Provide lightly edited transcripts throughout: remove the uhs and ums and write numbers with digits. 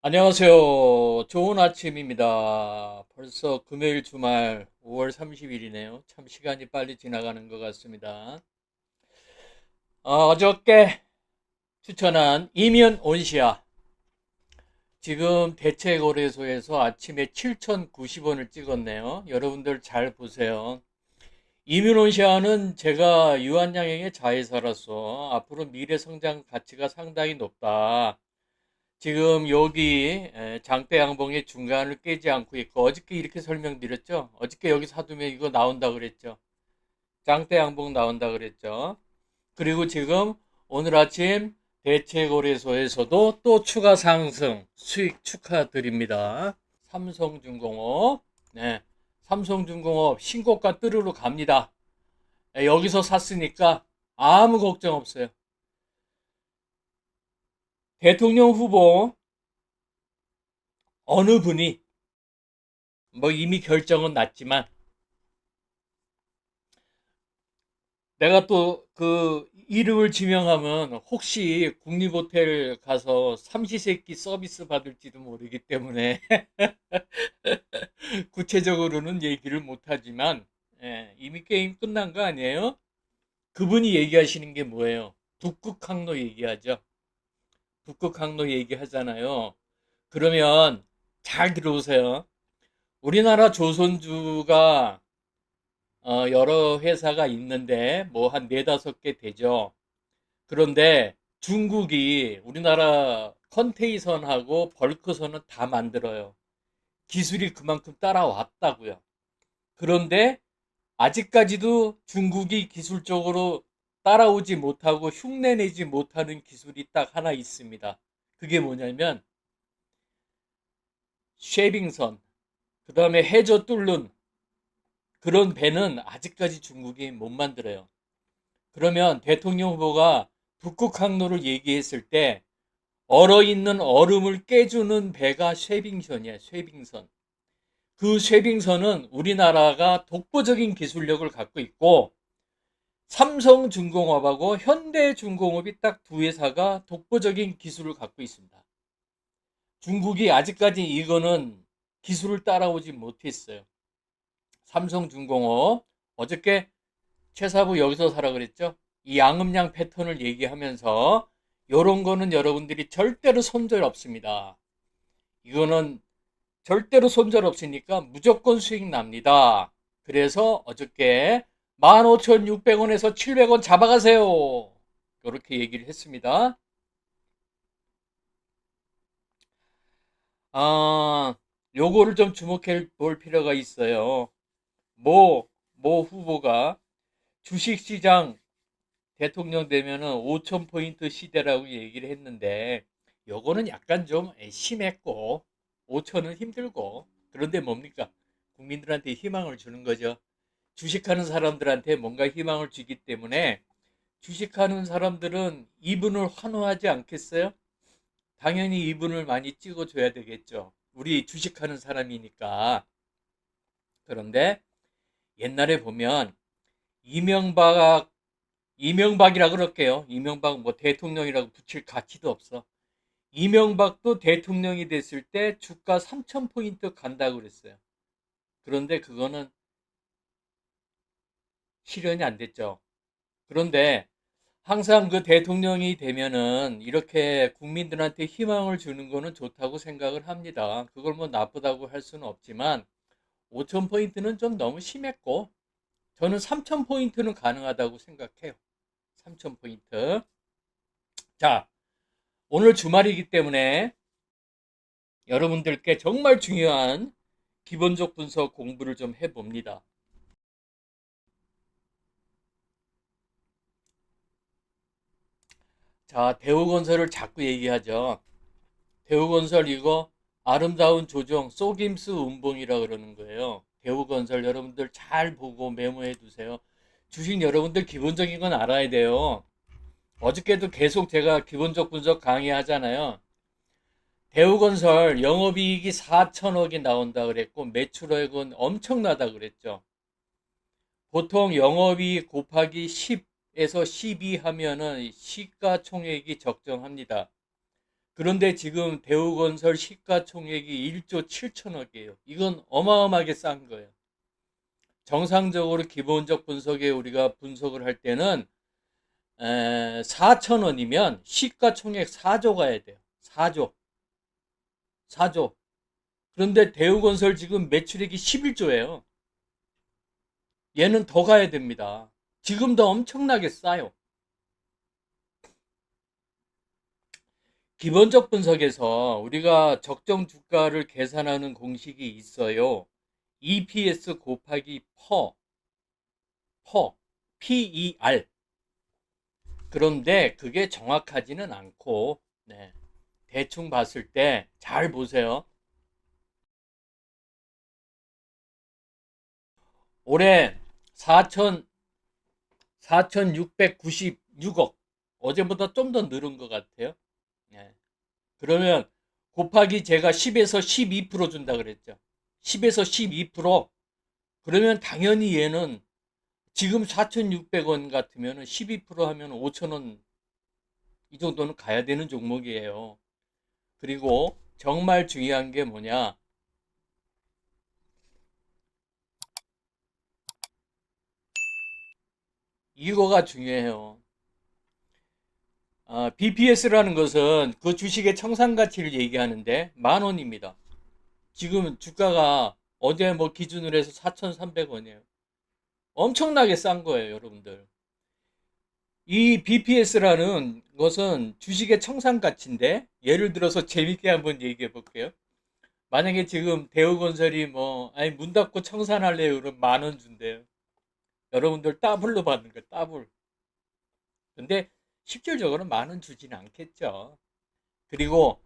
안녕하세요. 좋은 아침입니다. 벌써 금요일 주말 5월 30일이네요. 참 시간이 빨리 지나가는 것 같습니다. 어저께 추천한 이면 온시아. 지금 대체거래소에서 아침에 7,090원을 찍었네요. 여러분들 잘 보세요. 이면 온시아는 제가 유한양행의 자회사라서 앞으로 미래 성장 가치가 상당히 높다. 지금 여기 장대 양봉의 중간을 깨지 않고 있고 어저께 이렇게 설명드렸죠. 어저께 여기 사두면 이거 나온다 그랬죠. 장대 양봉 나온다 그랬죠. 그리고 지금 오늘 아침 대체거래소에서도 또 추가 상승 수익 축하드립니다. 삼성중공업, 네, 삼성중공업 신고가 뚜르러 갑니다. 여기서 샀으니까 아무 걱정 없어요. 대통령 후보 어느 분이 뭐 이미 결정은 났지만 내가 또 그 이름을 지명하면 혹시 국립호텔 가서 삼시세끼 서비스 받을지도 모르기 때문에 구체적으로는 얘기를 못하지만 이미 게임 끝난 거 아니에요? 그분이 얘기하시는 게 뭐예요? 북극 항로 얘기하죠. 북극 항로 얘기하잖아요. 그러면 잘 들어오세요. 우리나라 조선주가 여러 회사가 있는데 뭐 한 네다섯 개 되죠. 그런데 중국이 우리나라 컨테이선하고 벌크선은 다 만들어요. 기술이 그만큼 따라왔다고요. 그런데 아직까지도 중국이 기술적으로 따라오지 못하고 흉내내지 못하는 기술이 딱 하나 있습니다. 그게 뭐냐면 쉐빙선, 그 다음에 해저 뚫는 그런 배는 아직까지 중국이 못 만들어요. 그러면 대통령 후보가 북극 항로를 얘기했을 때 얼어있는 얼음을 깨주는 배가 쉐빙선이야, 쉐빙선. 그 쉐빙선은 우리나라가 독보적인 기술력을 갖고 있고 삼성중공업하고 현대중공업이 딱 두 회사가 독보적인 기술을 갖고 있습니다. 중국이 아직까지 이거는 기술을 따라오지 못했어요. 삼성중공업 어저께 최사부 여기서 사라 그랬죠? 이 양음양 패턴을 얘기하면서 요런 거는 여러분들이 절대로 손절 없습니다. 이거는 절대로 손절 없으니까 무조건 수익 납니다. 그래서 어저께 15,600원에서 700원 잡아가세요. 이렇게 얘기를 했습니다. 아, 요거를 좀 주목해 볼 필요가 있어요. 모 후보가 주식시장 대통령 되면은 5,000포인트 시대라고 얘기를 했는데, 요거는 약간 좀 심했고, 5,000은 힘들고, 그런데 뭡니까? 국민들한테 희망을 주는 거죠. 주식하는 사람들한테 뭔가 희망을 주기 때문에, 주식하는 사람들은 이분을 환호하지 않겠어요? 당연히 이분을 많이 찍어줘야 되겠죠. 우리 주식하는 사람이니까. 그런데 옛날에 보면, 이명박 이명박이라 그럴게요. 이명박 뭐 대통령이라고 붙일 가치도 없어. 이명박도 대통령이 됐을 때 주가 3,000포인트 간다고 그랬어요. 그런데 그거는 실현이 안 됐죠. 그런데 항상 그 대통령이 되면은 이렇게 국민들한테 희망을 주는 거는 좋다고 생각을 합니다. 그걸 뭐 나쁘다고 할 수는 없지만 5,000포인트는 좀 너무 심했고 저는 3,000포인트는 가능하다고 생각해요. 3,000포인트. 자, 오늘 주말이기 때문에 여러분들께 정말 중요한 기본적 분석 공부를 좀 해봅니다. 자, 대우건설을 자꾸 얘기하죠. 대우건설 이거 아름다운 조정, 속임수 운봉이라 그러는 거예요. 대우건설 여러분들 잘 보고 메모해 두세요. 주식 여러분들 기본적인 건 알아야 돼요. 어저께도 계속 제가 기본적 분석 강의하잖아요. 대우건설 영업이익이 4천억이 나온다 그랬고 매출액은 엄청나다 그랬죠. 보통 영업이익 곱하기 10에서 12 하면은 시가총액이 적정합니다. 그런데 지금 대우건설 시가총액이 1조 7천억이에요. 이건 어마어마하게 싼 거예요. 정상적으로 기본적 분석에 우리가 분석을 할 때는 4천원이면 시가총액 4조 가야 돼요. 4조. 4조. 그런데 대우건설 지금 매출액이 11조예요. 얘는 더 가야 됩니다. 지금도 엄청나게 싸요. 기본적 분석에서 우리가 적정 주가를 계산하는 공식이 있어요. EPS 곱하기 PER. 그런데 그게 정확하지는 않고, 네, 대충 봤을 때 잘 보세요. 올해 4,696억. 어제보다 좀 더 늘은 것 같아요. 네. 그러면 곱하기 제가 10에서 12% 준다 그랬죠. 10에서 12%. 그러면 당연히 얘는 지금 4,600원 같으면 12% 하면 5,000원 이 정도는 가야 되는 종목이에요. 그리고 정말 중요한 게 뭐냐? 이거가 중요해요. BPS라는 것은 그 주식의 청산가치를 얘기하는데 10,000원입니다. 지금 주가가 어제 뭐 기준으로 해서 4,300원이에요. 엄청나게 싼 거예요, 여러분들. 이 BPS라는 것은 주식의 청산가치인데, 예를 들어서 재밌게 한번 얘기해 볼게요. 만약에 지금 대우건설이 아니, 문 닫고 청산할래요? 그럼 10,000원 준대요. 여러분들 더블로 받는 거예요, 더블. 근데 실질적으로 10,000원 주지는 않겠죠. 그리고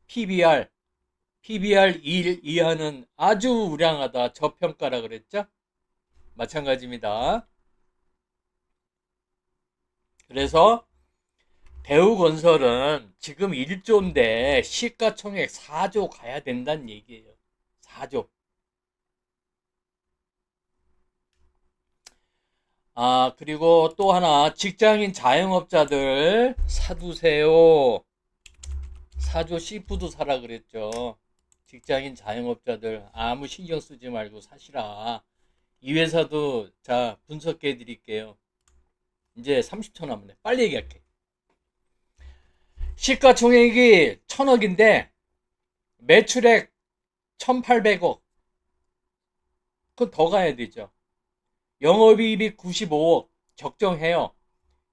PBR, PBR 1 이하는 아주 우량하다, 저평가라 그랬죠? 마찬가지입니다. 그래서 대우건설은 지금 1조인데 시가총액 4조 가야 된다는 얘기예요. 4조. 그리고 또 하나, 직장인 자영업자들 사두세요. 사조 씨푸드 사라 그랬죠. 직장인 자영업자들 아무 신경 쓰지 말고 사시라. 이 회사도 자, 분석해 드릴게요. 이제 30초 남았네. 빨리 얘기할게. 시가총액이 1,000억인데 매출액 1,800억. 그건 더 가야 되죠. 영업이익이 95억. 적정해요.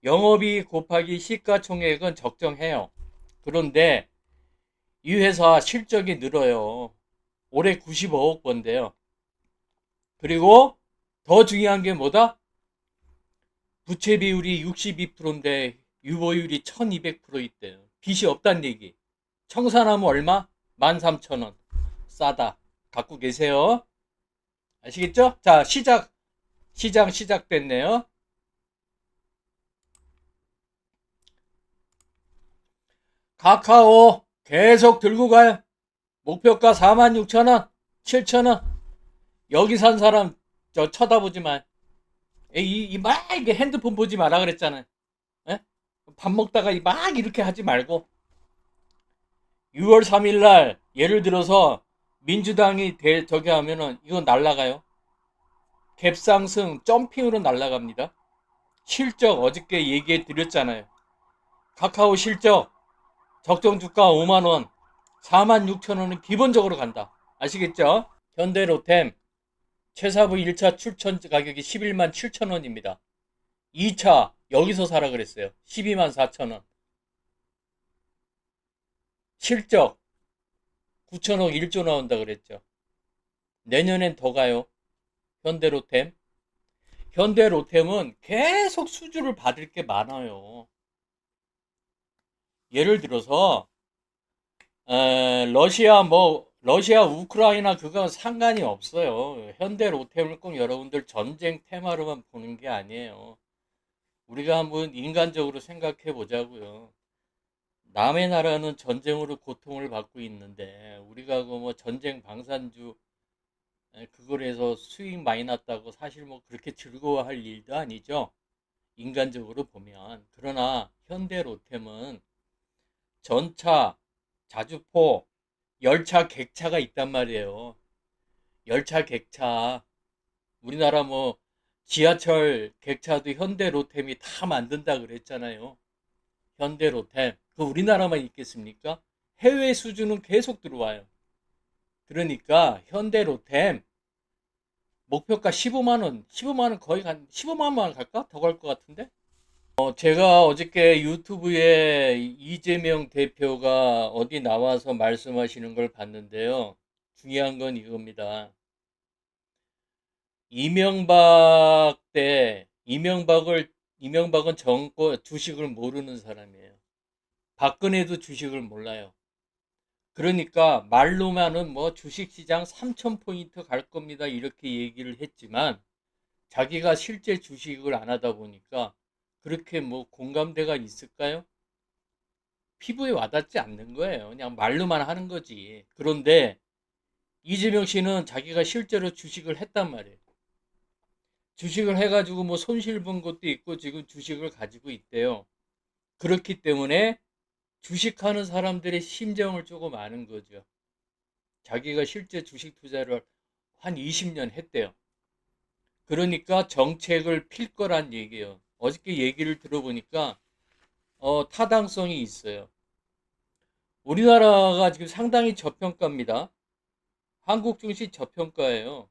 영업이익 곱하기 시가총액은 적정해요. 그런데 이 회사 실적이 늘어요. 올해 95억 번대요. 그리고 더 중요한 게 뭐다? 부채 비율이 62%인데 유보율이 1200% 있대요. 빚이 없다는 얘기. 청산하면 얼마? 13,000원. 싸다. 갖고 계세요. 아시겠죠? 자, 시장 시작됐네요. 카카오 계속 들고 가요. 목표가 46,000원, 7,000원. 여기 산 사람 저 쳐다보지 마. 막 이게 핸드폰 보지 마라 그랬잖아요. 예? 밥 먹다가 막 이렇게 하지 말고 6월 3일 날 예를 들어서 민주당이 저기 하면은 이건 날라가요. 갭상승 점핑으로 날라갑니다. 실적 어저께 얘기해 드렸잖아요. 카카오 실적 적정 주가 5만 원, 46,000원은 기본적으로 간다. 아시겠죠? 현대로템 최사부 1차 출천 가격이 11만 7천 원입니다. 2차 여기서 사라 그랬어요. 12만 4천 원. 실적 9천억 1조 나온다 그랬죠. 내년엔 더 가요. 현대로템. 현대로템은 계속 수주를 받을 게 많아요. 예를 들어서 러시아 우크라이나 그건 상관이 없어요. 현대로템을 꼭 여러분들 전쟁 테마로만 보는 게 아니에요. 우리가 한번 인간적으로 생각해 보자고요. 남의 나라는 전쟁으로 고통을 받고 있는데 우리가 그 뭐 전쟁 방산주 그걸 해서 수익 많이 났다고 사실 뭐 그렇게 즐거워할 일도 아니죠. 인간적으로 보면. 그러나 현대로템은 전차, 자주포, 열차, 객차가 있단 말이에요. 열차, 객차. 우리나라 뭐 지하철 객차도 현대로템이 다 만든다 그랬잖아요. 현대로템. 그 우리나라만 있겠습니까? 해외 수주는 계속 들어와요. 그러니까 현대로템 목표가 15만 원, 15만 원 거의 한 15만 원 갈까? 더 갈 것 같은데? 제가 어저께 유튜브에 이재명 대표가 어디 나와서 말씀하시는 걸 봤는데요. 중요한 건 이겁니다. 이명박 때 이명박은 정권 주식을 모르는 사람이에요. 박근혜도 주식을 몰라요. 그러니까 말로만은 뭐 주식시장 3,000포인트 갈 겁니다. 이렇게 얘기를 했지만 자기가 실제 주식을 안 하다 보니까 그렇게 뭐 공감대가 있을까요? 피부에 와닿지 않는 거예요. 그냥 말로만 하는 거지. 그런데 이재명 씨는 자기가 실제로 주식을 했단 말이에요. 주식을 해가지고 뭐 손실 본 것도 있고 지금 주식을 가지고 있대요. 그렇기 때문에 주식하는 사람들의 심정을 조금 아는 거죠. 자기가 실제 주식 투자를 한 20년 했대요. 그러니까 정책을 필 거란 얘기예요. 어저께 얘기를 들어보니까 타당성이 있어요. 우리나라가 지금 상당히 저평가입니다. 한국 증시 저평가예요.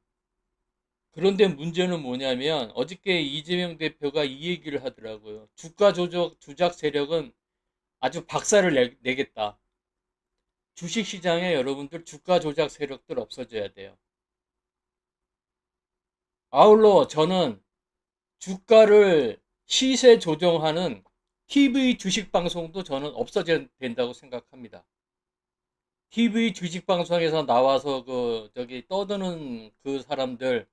그런데 문제는 뭐냐면 어저께 이재명 대표가 이 얘기를 하더라고요. 주가 조작 세력은 아주 박살을 내겠다. 주식시장에 여러분들 주가 조작 세력들 없어져야 돼요. 아울러 저는 주가를 시세 조정하는 TV 주식 방송도 저는 없어져야 된다고 생각합니다. TV 주식 방송에서 나와서 그 저기 떠드는 그 사람들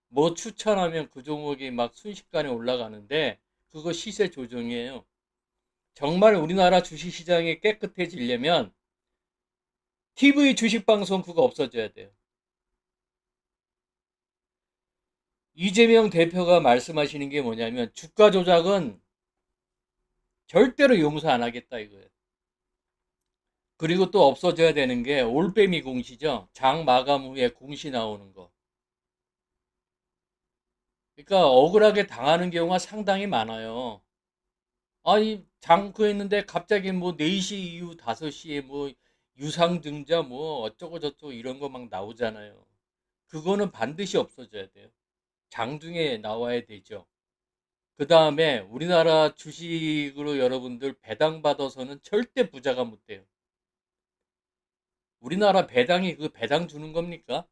뭐 추천하면 그 종목이 막 순식간에 올라가는데 그거 시세 조정이에요. 정말 우리나라 주식 시장이 깨끗해지려면 TV 주식 방송 그거 없어져야 돼요. 이재명 대표가 말씀하시는 게 뭐냐면 주가 조작은 절대로 용서 안 하겠다 이거예요. 그리고 또 없어져야 되는 게 올빼미 공시죠. 장 마감 후에 공시 나오는 거. 그러니까 억울하게 당하는 경우가 상당히 많아요. 아니 장구했는데 갑자기 뭐 4시 이후 5시에 뭐 유상증자 뭐 어쩌고 저쩌고 이런 거 막 나오잖아요. 그거는 반드시 없어져야 돼요. 장중에 나와야 되죠. 그 다음에 우리나라 주식으로 여러분들 배당 받아서는 절대 부자가 못 돼요. 우리나라 배당이 그 배당 주는 겁니까?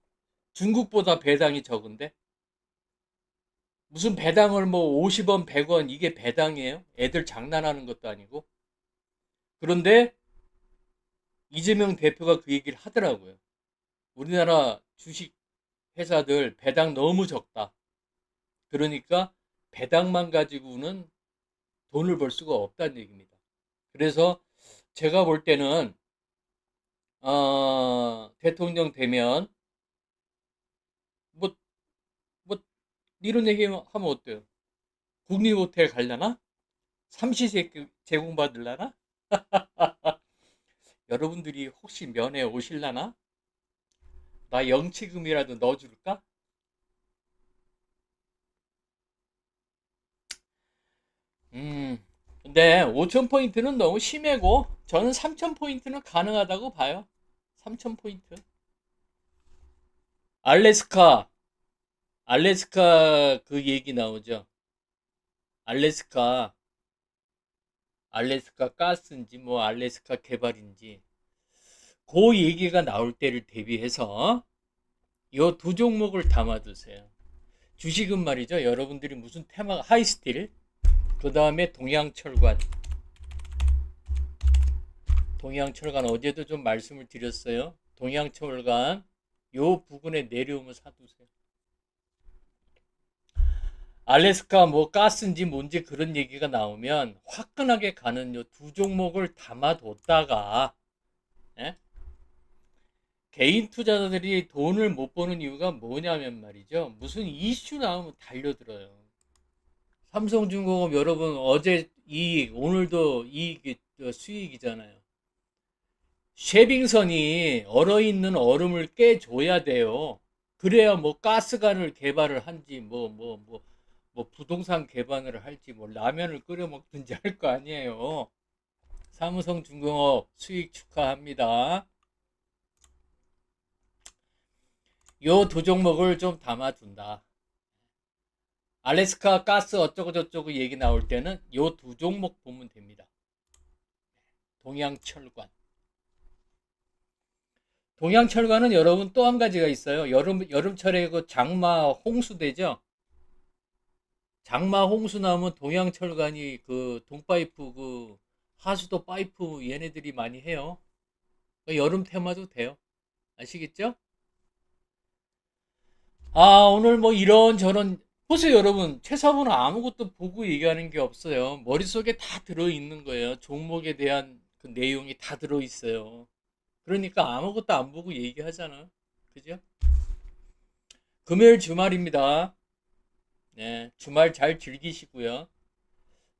중국보다 배당이 적은데? 무슨 배당을 뭐 50원, 100원 이게 배당이에요? 애들 장난하는 것도 아니고. 그런데 이재명 대표가 그 얘기를 하더라고요. 우리나라 주식 회사들 배당 너무 적다. 그러니까 배당만 가지고는 돈을 벌 수가 없다는 얘기입니다. 그래서 제가 볼 때는 대통령 되면 뭐, 뭐 이런 얘기 하면 어때요? 국립호텔 갈려나? 삼시세 제공받을라나? 여러분들이 혹시 면회 오실라나? 나 영치금이라도 넣어줄까? 근데 5,000포인트는 너무 심하고 저는 3,000포인트는 가능하다고 봐요. 3,000포인트. 알래스카, 알래스카 그 얘기 나오죠. 알래스카, 알래스카 가스인지 뭐 알래스카 개발인지 그 얘기가 나올 때를 대비해서 요 두 종목을 담아두세요. 주식은 말이죠. 여러분들이 무슨 테마 하이스틸, 그 다음에 동양철관. 동양철관 어제도 좀 말씀을 드렸어요. 동양철관 요 부근에 내려오면 사두세요. 알래스카 뭐 가스인지 뭔지 그런 얘기가 나오면 화끈하게 가는 요 두 종목을 담아뒀다가 예? 개인 투자자들이 돈을 못 버는 이유가 뭐냐면 말이죠. 무슨 이슈 나오면 달려들어요. 삼성중공업 여러분 어제 이익 오늘도 이익이 수익이잖아요. 쉐빙선이 얼어있는 얼음을 깨줘야 돼요. 그래야 뭐 가스관을 개발을 한지 뭐 부동산 개발을 할지 뭐 라면을 끓여 먹든지 할 거 아니에요. 삼성중공업 수익 축하합니다. 요 두 종목을 좀 담아둔다. 알래스카 가스 어쩌고 저쩌고 얘기 나올 때는 요 두 종목 보면 됩니다. 동양철관. 동양철관은 여러분 또 한 가지가 있어요. 여름철에 그 장마 홍수 되죠? 장마 홍수 나면 동양철관이 그 동파이프 그 하수도 파이프 얘네들이 많이 해요. 그러니까 여름 테마도 돼요. 아시겠죠? 아, 오늘 뭐 이런저런 보세요, 여러분. 최사부는 아무것도 보고 얘기하는 게 없어요. 머릿속에 다 들어있는 거예요. 종목에 대한 그 내용이 다 들어있어요. 그러니까 아무것도 안 보고 얘기하잖아. 그죠? 금요일 주말입니다. 네, 주말 잘 즐기시고요.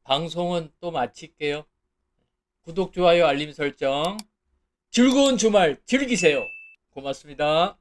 방송은 또 마칠게요. 구독, 좋아요, 알림 설정. 즐거운 주말 즐기세요. 고맙습니다.